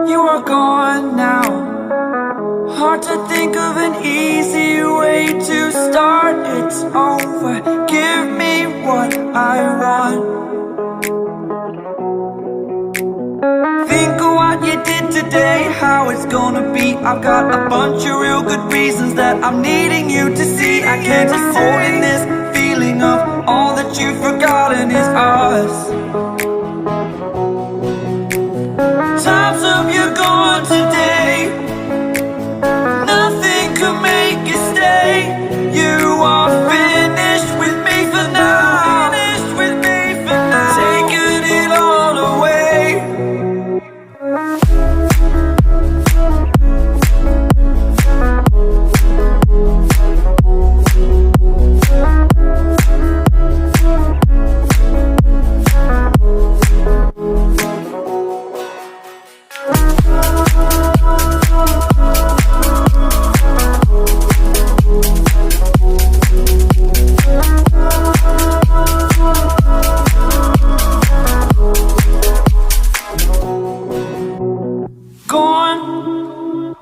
You are gone now. Hard to think of an easy way to start. It's over. Give me what I want. Think of what you did today, how it's gonna be. I've got a bunch of real good reasons that I'm needing you to see. I can't keep holding this feeling of all that you've forgotten is us. Time's up, you're gone today. Nothing could make you stay. You are finished with me for now. Finished with me for now. Taking it all away.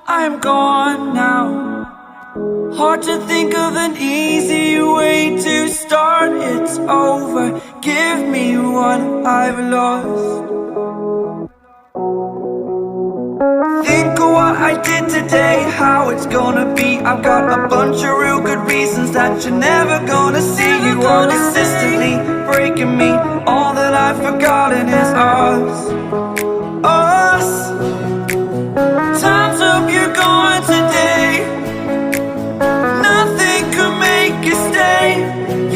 I'm gone now. Hard to think of an easy way to start. It's over. Give me what I've lost. Think of what I did today, how it's gonna be. I've got a bunch of real good reasons that you're never gonna see. You are consistently breaking me. All that I've forgotten is us. Us. Time's up, you're gone today. Nothing could make you stay.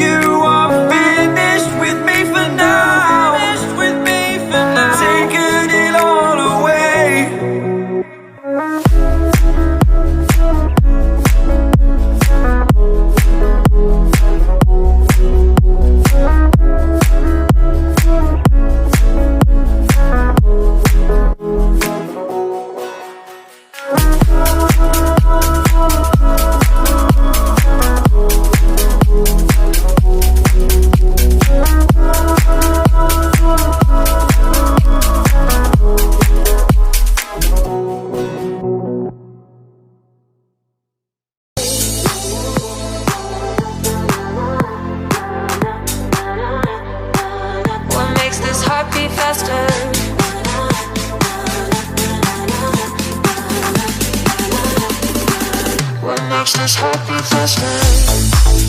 You are finished with me for now. Finished with me for now. Taking it all away.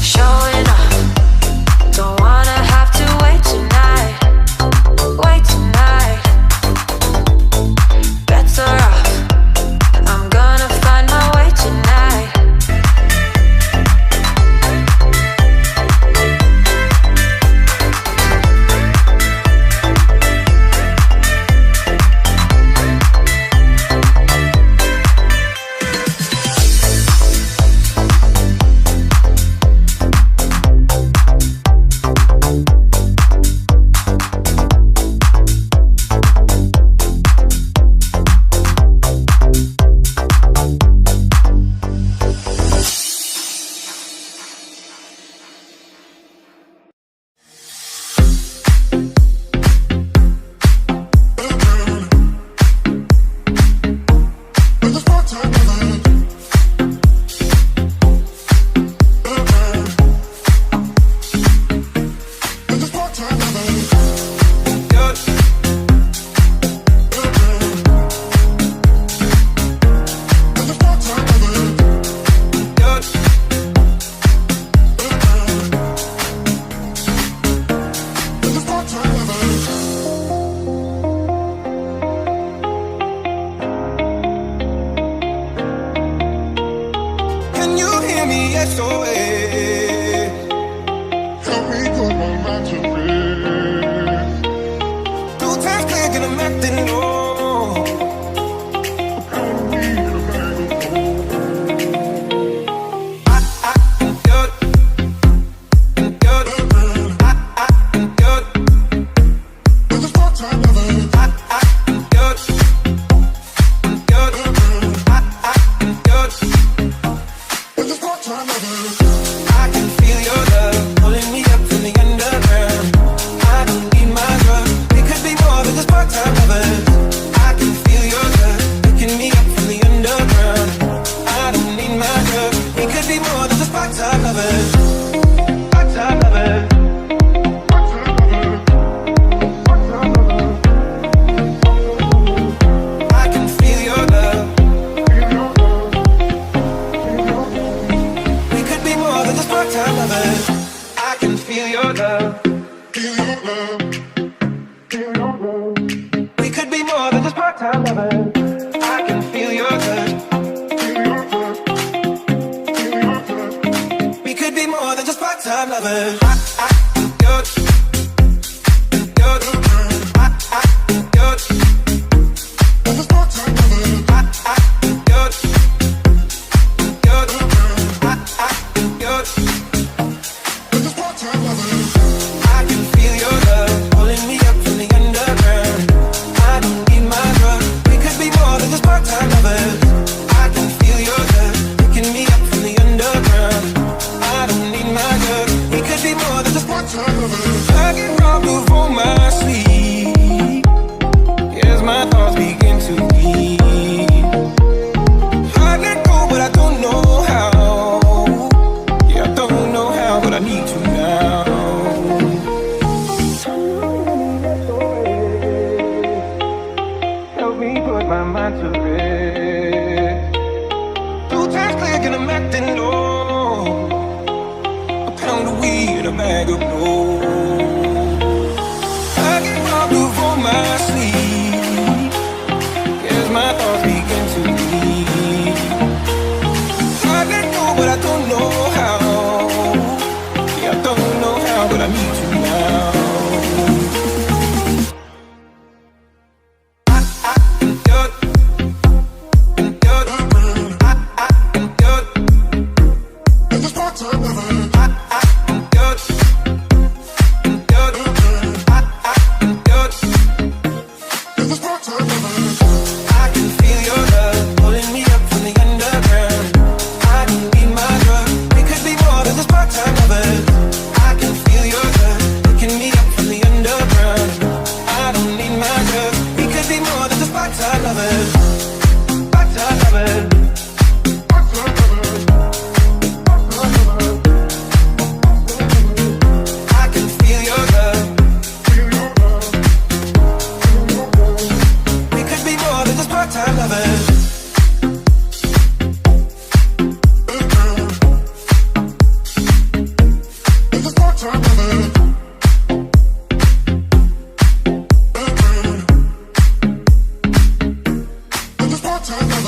Showing up, don't wanna have to wait tonight. Wait tonight. Better off, I'm gonna find my way tonight. Part-time lovers. part-time lover. I can feel your touch. We could be more than just part-time lovers. Part-time